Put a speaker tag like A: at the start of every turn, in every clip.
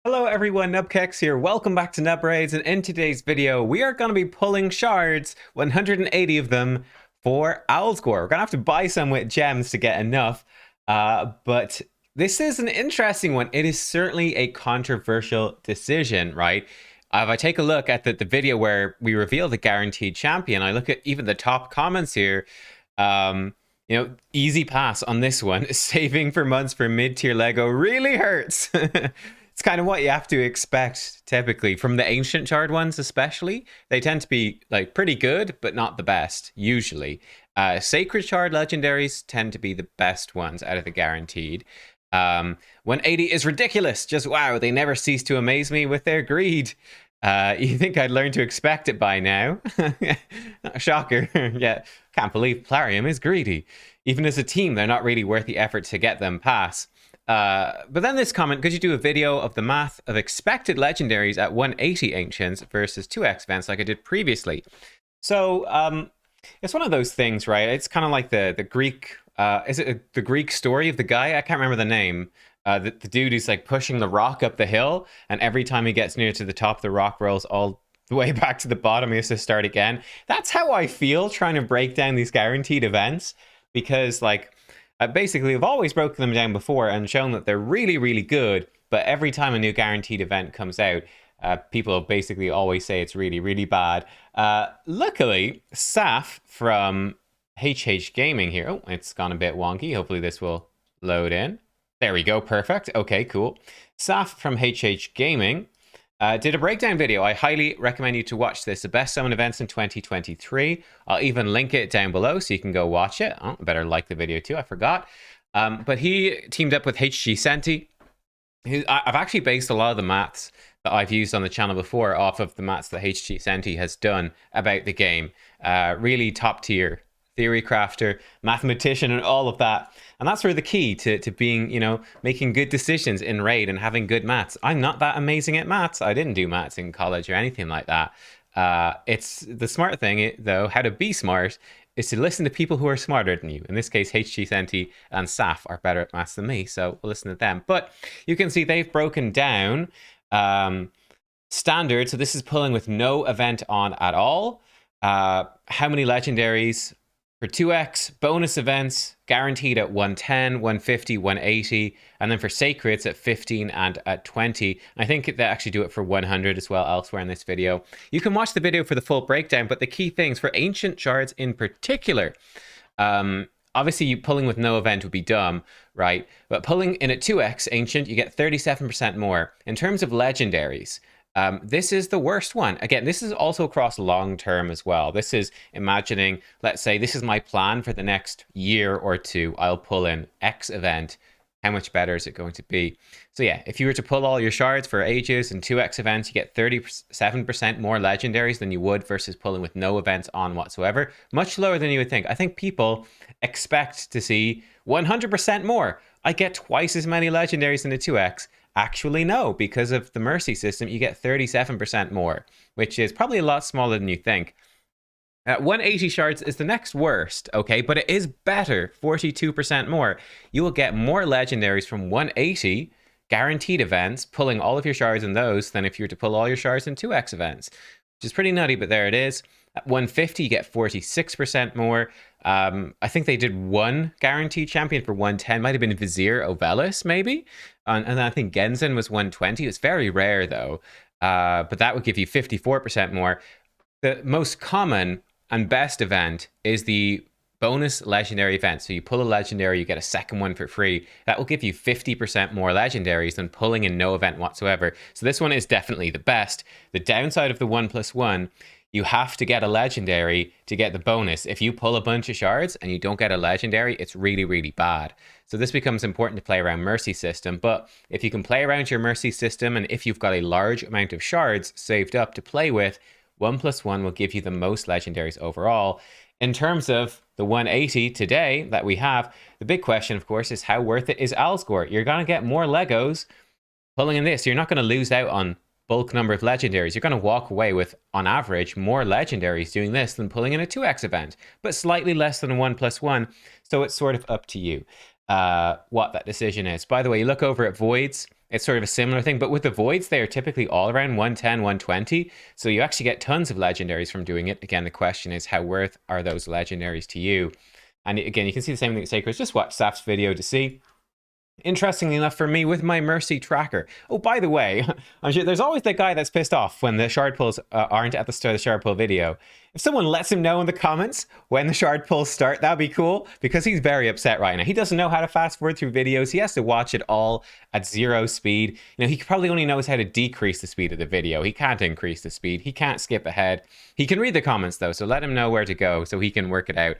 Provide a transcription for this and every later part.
A: Hello everyone, nubkeks here. Welcome back to Nub Raids, and in today's video, we are going to be pulling shards, 180 of them, for Alsgor. We're going to have to buy some with gems to get enough, but this is an interesting one. It is certainly a controversial decision, right? If I take a look at the video where we reveal the guaranteed champion, I look at even the top comments here. Easy pass on this one. Saving for months for mid-tier Lego really hurts. It's kind of what you have to expect typically from the ancient shard ones, especially. They tend to be like pretty good, but not the best usually. Sacred shard legendaries tend to be the best ones out of the guaranteed. 180 is ridiculous. Just wow, they never cease to amaze me with their greed. You think I'd learn to expect it by now? Shocker. Yeah, can't believe Plarium is greedy. Even as a team, they're not really worth the effort to get them past. But then this comment, could you do a video of the math of expected legendaries at 180 ancients versus 2x events like I did previously? So it's one of those things, right? It's kind of like the Greek, is it the Greek story of the guy? I can't remember the name. The dude who's like pushing the rock up the hill, and every time he gets near to the top, the rock rolls all the way back to the bottom. He has to start again. That's how I feel trying to break down these guaranteed events, because like, basically, I've always broken them down before and shown that they're really, really good. But every time a new guaranteed event comes out, people basically always say it's really, really bad. Luckily, Saf from HH Gaming here. Oh, it's gone a bit wonky. Hopefully this will load in. There we go. Perfect. Okay, cool. Saf from HH Gaming did a breakdown video. I highly recommend you to watch this. The best summon events in 2023. I'll even link it down below so you can go watch it. Oh, I better like the video too. I forgot. But he teamed up with HG Senti. I've actually based a lot of the maths that I've used on the channel before off of the maths that HG Senti has done about the game. Really top tier theory crafter, mathematician, and all of that. And that's where the key to being, making good decisions in raid and having good maths. I'm not that amazing at maths. I didn't do maths in college or anything like that. It's the smart thing, though, how to be smart is to listen to people who are smarter than you. In this case, HG Senti and Saf are better at maths than me, so we'll listen to them. But you can see they've broken down standard. So this is pulling with no event on at all. How many legendaries for 2x, bonus events guaranteed at 110, 150, 180, and then for sacreds at 15 and at 20. I think they actually do it for 100 as well elsewhere in this video. You can watch the video for the full breakdown, but the key things for ancient shards in particular, obviously you pulling with no event would be dumb, right? But pulling in at 2x ancient, you get 37% more. In terms of legendaries, this is the worst one. Again, this is also across long term as well. This is imagining, let's say this is my plan for the next year or two. I'll pull in X event. How much better is it going to be? So yeah, if you were to pull all your shards for ages and 2x events, you get 37% more legendaries than you would versus pulling with no events on whatsoever. Much lower than you would think. I think people expect to see 100% more. I get twice as many legendaries in the 2x. Actually, no, because of the Mercy system, you get 37% more, which is probably a lot smaller than you think. 180 shards is the next worst, okay, but it is better, 42% more. You will get more legendaries from 180 guaranteed events, pulling all of your shards in those, than if you were to pull all your shards in 2x events, which is pretty nutty, but there it is. At 150, you get 46% more. I think they did one guaranteed champion for 110. Might have been Vizier Ovelis, maybe. And I think Genzen was 120. It's very rare, though. But that would give you 54% more. The most common and best event is the bonus legendary event. So you pull a legendary, you get a second one for free. That will give you 50% more legendaries than pulling in no event whatsoever. So this one is definitely the best. The downside of the 1+1, you have to get a legendary to get the bonus. If you pull a bunch of shards and you don't get a legendary, it's really, really bad. So this becomes important to play around Mercy system. But if you can play around your Mercy system, and if you've got a large amount of shards saved up to play with, 1+1 will give you the most legendaries overall. In terms of the 180 today that we have, the big question, of course, is how worth it is Alsgor? You're going to get more Legos pulling in this. You're not going to lose out on bulk number of legendaries. You're going to walk away with, on average, more legendaries doing this than pulling in a 2x event, but slightly less than a 1+1. So it's sort of up to you what that decision is. By the way, you look over at Voids. it's sort of a similar thing. But with the voids, they are typically all around 110, 120. So you actually get tons of legendaries from doing it. Again, the question is, how worth are those legendaries to you? And again, you can see the same thing at Sacred. Just watch Saf's video to see. Interestingly enough for me, with my Mercy tracker. Oh, by the way, I'm sure there's always that guy that's pissed off when the shard pulls aren't at the start of the shard pull video. If someone lets him know in the comments when the shard pulls start, that'd be cool, because he's very upset right now. He doesn't know how to fast forward through videos. He has to watch it all at 0 speed. You know, he probably only knows how to decrease the speed of the video. He can't increase the speed. He can't skip ahead. He can read the comments though, so let him know where to go so he can work it out.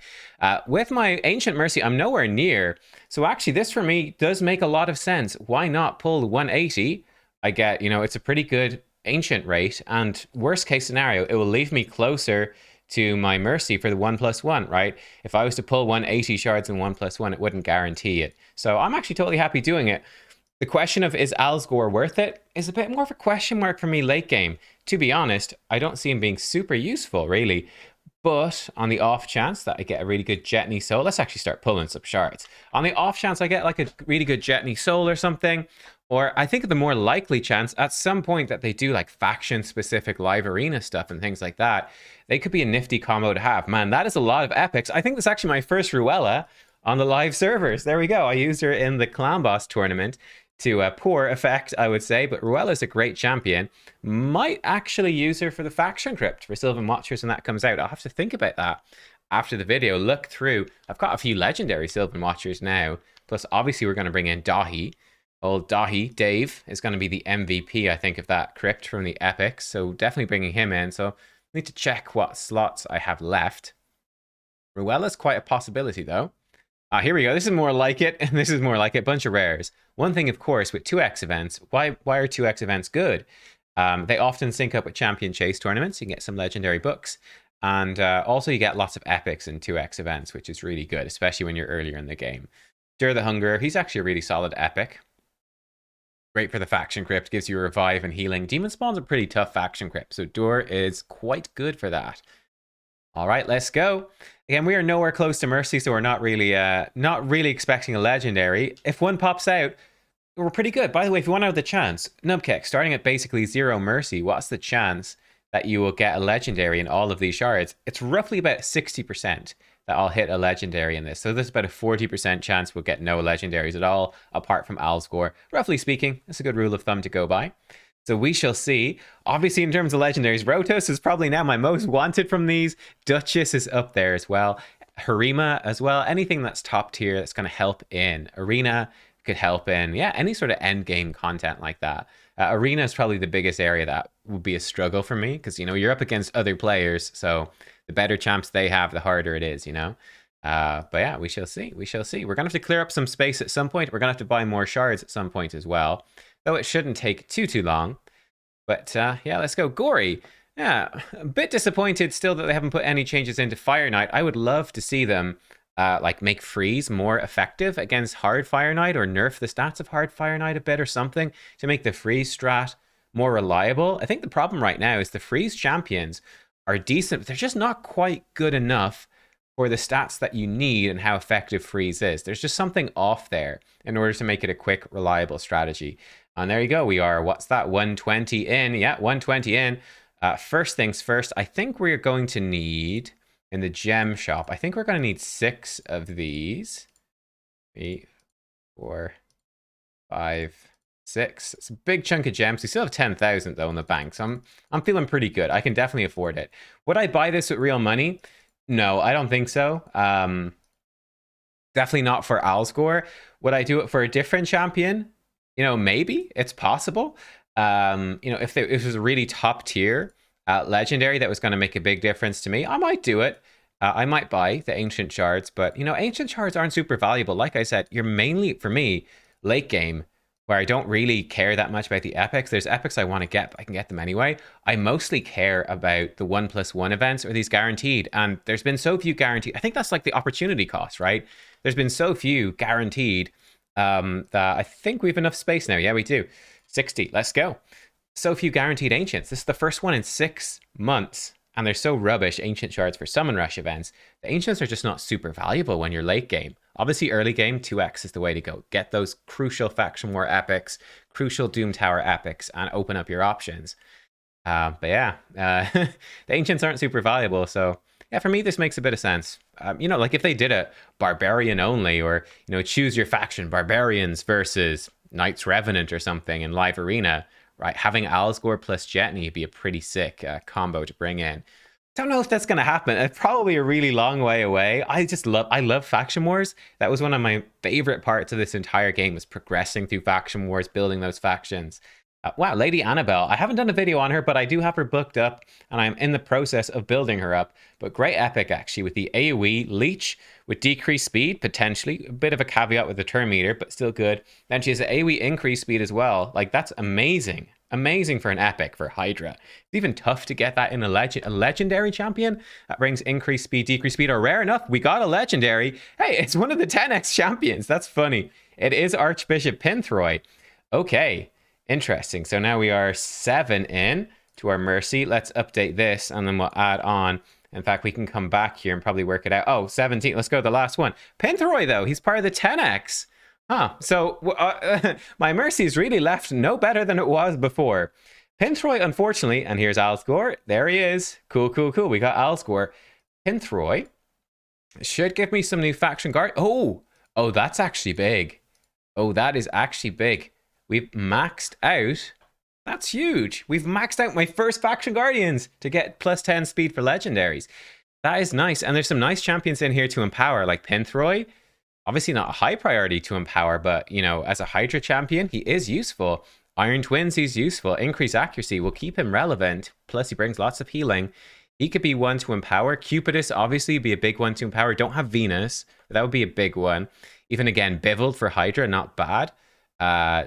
A: With my Ancient Mercy, I'm nowhere near. So actually, this for me does make a lot of sense. Why not pull 180? I get, you know, it's a pretty good ancient rate, and worst case scenario, it will leave me closer to my Mercy for the 1+1, right? If I was to pull 180 shards and 1+1, it wouldn't guarantee it. So I'm actually totally happy doing it. The question of is Alsgor worth it is a bit more of a question mark for me late game. To be honest, I don't see him being super useful, really. But on the off chance that I get a really good Jetney Soul, let's actually start pulling some shards. On the off chance I get like a really good Jetney Soul or something, or I think the more likely chance at some point that they do like faction specific live arena stuff and things like that, they could be a nifty combo to have. Man, that is a lot of epics. I think that's actually my first Ruella on the live servers. There we go. I used her in the Clan Boss tournament to poor effect, I would say, but Ruella's a great champion. Might actually use her for the faction crypt for Sylvan Watchers when that comes out. I'll have to think about that after the video. Look through. I've got a few legendary Sylvan Watchers now. Plus, obviously, we're going to bring in Dahi. Old Dahi, Dave, is going to be the MVP, I think, of that crypt from the epics. So definitely bringing him in. So I need to check what slots I have left. Ruella's quite a possibility, though. Here we go. This is more like it, and this is more like it. Bunch of rares. One thing, of course, with 2x events, why are 2x events good? They often sync up with champion chase tournaments. You can get some legendary books. And also you get lots of epics in 2x events, which is really good, especially when you're earlier in the game. Stir the Hunger. He's actually a really solid epic. Great for the faction crypt. Gives you revive and healing. Demon Spawn's a pretty tough faction crypt, so Dur is quite good for that. All right, let's go. Again, we are nowhere close to Mercy, so we're not really expecting a legendary. If one pops out, we're pretty good. By the way, if you want to have the chance, nubkeks, starting at basically 0 Mercy, what's the chance that you will get a legendary in all of these shards? It's roughly about 60% that I'll hit a legendary in this. So there's about a 40% chance we'll get no legendaries at all, apart from Alsgor. Roughly speaking, that's a good rule of thumb to go by. So we shall see. Obviously, in terms of legendaries, Rotos is probably now my most wanted from these. Duchess is up there as well. Harima as well. Anything that's top tier that's going to help in Arena could help in, yeah, any sort of end game content like that. Arena is probably the biggest area that would be a struggle for me, because, you know, you're up against other players, so the better champs they have, the harder it is, you know. But yeah, we shall see. We shall see. We're going to have to clear up some space at some point. We're going to have to buy more shards at some point as well. Though it shouldn't take too long. But yeah, let's go. Gory. Yeah, a bit disappointed still that they haven't put any changes into Fire Knight. I would love to see them like make freeze more effective against Hard Fire Knight, or nerf the stats of Hard Fire Knight a bit or something to make the freeze strat more reliable. I think the problem right now is the freeze champions are decent, but they're just not quite good enough for the stats that you need and how effective freeze is. There's just something off there in order to make it a quick, reliable strategy. And there you go. We are, what's that, 120 in? Yeah, 120 in. First things first, I think we're going to need, in the gem shop, I think we're going to need 6 of these. 3, 4, 5, 6. It's a big chunk of gems. We still have 10,000 though in the bank, so I'm feeling pretty good. I can definitely afford it. Would I buy this with real money? No, I don't think so. Definitely not for Alsgor. Would I do it for a different champion? You know, maybe. It's possible. You know, if it was a really top tier legendary that was going to make a big difference to me, I might do it. I might buy the ancient shards, but, you know, ancient shards aren't super valuable. Like I said, you're mainly, for me, late game, where I don't really care that much about the epics. There's epics I want to get, but I can get them anyway. I mostly care about the 1+1 events or these guaranteed. And there's been so few guaranteed. I think that's like the opportunity cost, right? There's been so few guaranteed that I think we have enough space now. Yeah, we do. 60. Let's go. So few guaranteed ancients. This is the first one in 6 months. And they're so rubbish, ancient shards for summon rush events. The ancients are just not super valuable when you're late game. Obviously, early game, 2x is the way to go. Get those crucial Faction War epics, crucial Doom Tower epics, and open up your options. But yeah, the Ancients aren't super valuable, so yeah, for me, this makes a bit of sense. You know, like if they did a Barbarian only, or, you know, choose your faction, Barbarians versus Knights Revenant or something in live arena, right? Having Alsgor plus Jetney would be a pretty sick combo to bring in. Don't know if that's going to happen. It's probably a really long way away. I love Faction Wars. That was one of my favorite parts of this entire game, was progressing through Faction Wars, building those factions. Wow, Lady Annabelle. I haven't done a video on her, but I do have her booked up, and I'm in the process of building her up. But great epic, actually, with the AoE leech with decreased speed, potentially. A bit of a caveat with the turn meter, but still good. Then she has an AoE increased speed as well. Like, that's amazing. Amazing for an epic for Hydra. It's even tough to get that in a legendary champion. That brings increased speed, decreased speed, or rare enough, we got a legendary. Hey, it's one of the 10x champions. That's funny. It is Archbishop Pinthroy. Okay. Interesting. So now we are 7 in to our Mercy. Let's update this, and then we'll add on. In fact, we can come back here and probably work it out. Oh, 17. Let's go to the last one. Pinthroy, though, he's part of the 10x. Huh. So my Mercy is really left no better than it was before. Pinthroy, unfortunately, and here's Alsgor. There he is. Cool, cool, cool. We got Alsgor. Pinthroy should give me some new faction guard. Oh, that's actually big. Oh, that is actually big. We've maxed out. That's huge. We've maxed out my first faction guardians to get plus 10 speed for legendaries. That is nice. And there's some nice champions in here to empower, like Pinthroy. Obviously not a high priority to empower, but, you know, as a Hydra champion, he is useful. Iron Twins, he's useful. Increased accuracy will keep him relevant. Plus, he brings lots of healing. He could be one to empower. Cupidus, obviously, be a big one to empower. Don't have Venus, but that would be a big one. Even again, Bivald for Hydra, not bad.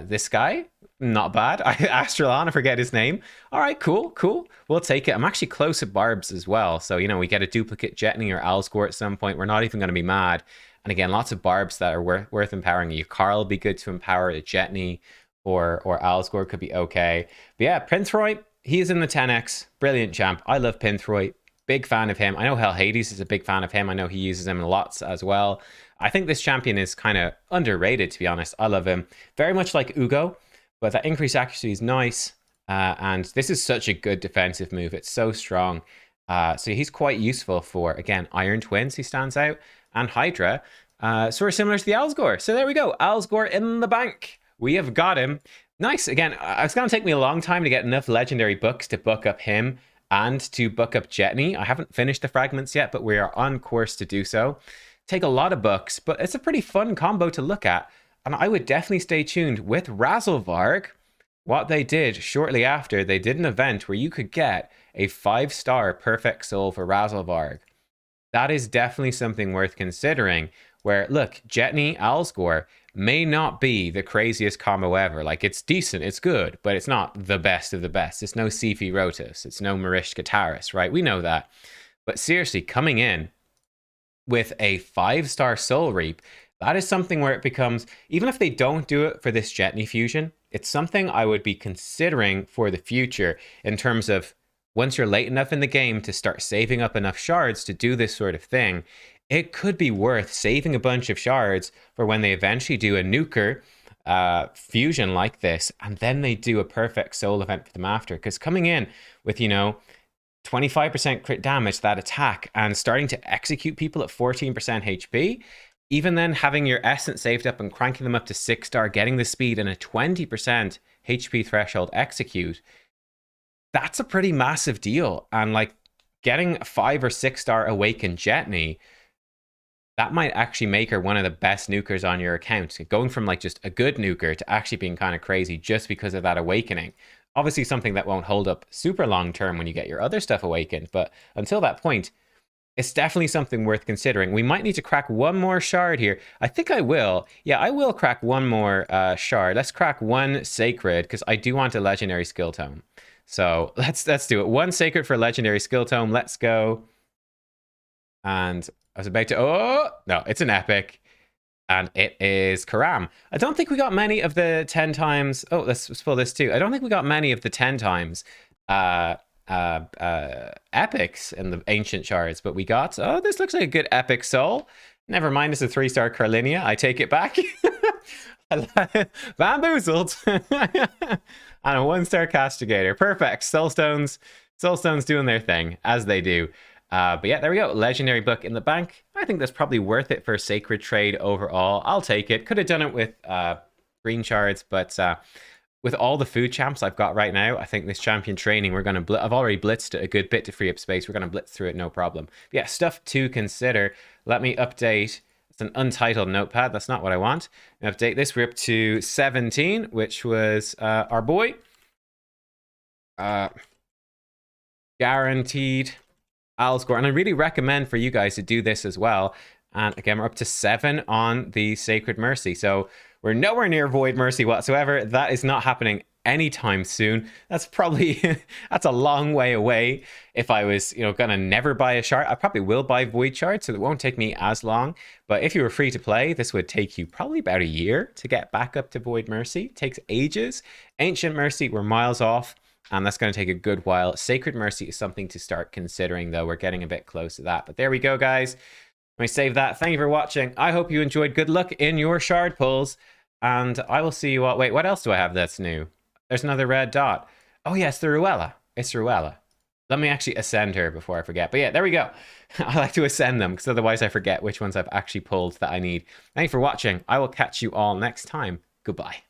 A: This guy, not bad. Astralon, I forget his name. All right, cool. We'll take it. I'm actually close at Barbs as well. So, you know, we get a duplicate Jetney or Alsgor at some point. We're not even going to be mad. And again, lots of Barbs that are worth empowering. You Carl would be good to empower. A Jetney or Alsgor could be okay. But yeah, Pinthroy, he's in the 10x. Brilliant champ. I love Pinthroy. Big fan of him. I know Hell Hades is a big fan of him. I know he uses him lots as well. I think this champion is kind of underrated, to be honest. I love him. Very much like Ugo, but that increased accuracy is nice. And this is such a good defensive move. It's so strong. So he's quite useful for, again, Iron Twins, he stands out, and Hydra. Sort of similar to the Alsgor. So there we go. Alsgor in the bank. We have got him. Nice. Again, it's going to take me a long time to get enough legendary books to book up him and to book up Jetney. I haven't finished the fragments yet, but we are on course to do so. Take a lot of books, but it's a pretty fun combo to look at. And I would definitely stay tuned with Razelvarg. What they did shortly after, they did an event where you could get a 5-star perfect soul for Razelvarg. That is definitely something worth considering. Where, look, Jetney Alsgor may not be the craziest combo ever. Like, it's decent, it's good, but it's not the best of the best. It's no Sifi Rotus, it's no Marish Kataris, right? We know that. But seriously, coming in with a 5-star Soul Reap, that is something where it becomes, even if they don't do it for this Jetney fusion, it's something I would be considering for the future in terms of once you're late enough in the game to start saving up enough shards to do this sort of thing, it could be worth saving a bunch of shards for when they eventually do a nuker fusion like this, and then they do a perfect soul event for them after. Because coming in with, you know, 25% crit damage, that attack, and starting to execute people at 14% HP, even then having your essence saved up and cranking them up to 6-star, getting the speed and a 20% HP threshold execute, that's a pretty massive deal. And like getting a 5 or 6-star awakened Jetney, that might actually make her one of the best nukers on your account. Going from like just a good nuker to actually being kind of crazy just because of that awakening. Obviously something that won't hold up super long term when you get your other stuff awakened, but until that point, it's definitely something worth considering. We might need to crack one more shard here. I think I will. Yeah, I will crack one more shard. Let's crack one sacred, because I do want a legendary skill tome. So let's do it. One sacred for legendary skill tome. Let's go. And I was about to... Oh, no, it's an epic. And it is Karam. I don't think we got many of the 10 times... Oh, let's pull this too. I don't think we got many of the 10 times epics in the ancient shards, but we got... Oh, this looks like a good epic soul. Never mind, it's a 3-star Carlinia. I take it back. Bamboozled. And a 1-star Castigator. Perfect. Soulstones doing their thing, as they do. But yeah, there we go. Legendary book in the bank. I think that's probably worth it for a sacred trade overall. I'll take it. Could have done it with green shards, but with all the food champs I've got right now, I think this champion training, we're going to... I've already blitzed it a good bit to free up space. We're going to blitz through it, no problem. But yeah, stuff to consider. Let me update. It's an untitled notepad. That's not what I want. Update this. We're up to 17, which was our boy. Guaranteed Alsgor. And I really recommend for you guys to do this as well. And again, we're up to 7 on the Sacred Mercy. So we're nowhere near Void Mercy whatsoever. That is not happening anytime soon. That's probably, that's a long way away. If I was, gonna never buy a shard, I probably will buy Void Shard, so it won't take me as long. But if you were free to play, this would take you probably about a year to get back up to Void Mercy. It takes ages. Ancient Mercy, we're miles off, and that's going to take a good while. Sacred Mercy is something to start considering, though. We're getting a bit close to that. But there we go, guys. Let me save that. Thank you for watching. I hope you enjoyed. Good luck in your shard pulls. And I will see you all. Wait, what else do I have that's new? There's another red dot. Oh, yeah, it's the Ruella. It's Ruella. Let me actually ascend her before I forget. But yeah, there we go. I like to ascend them because otherwise I forget which ones I've actually pulled that I need. Thank you for watching. I will catch you all next time. Goodbye.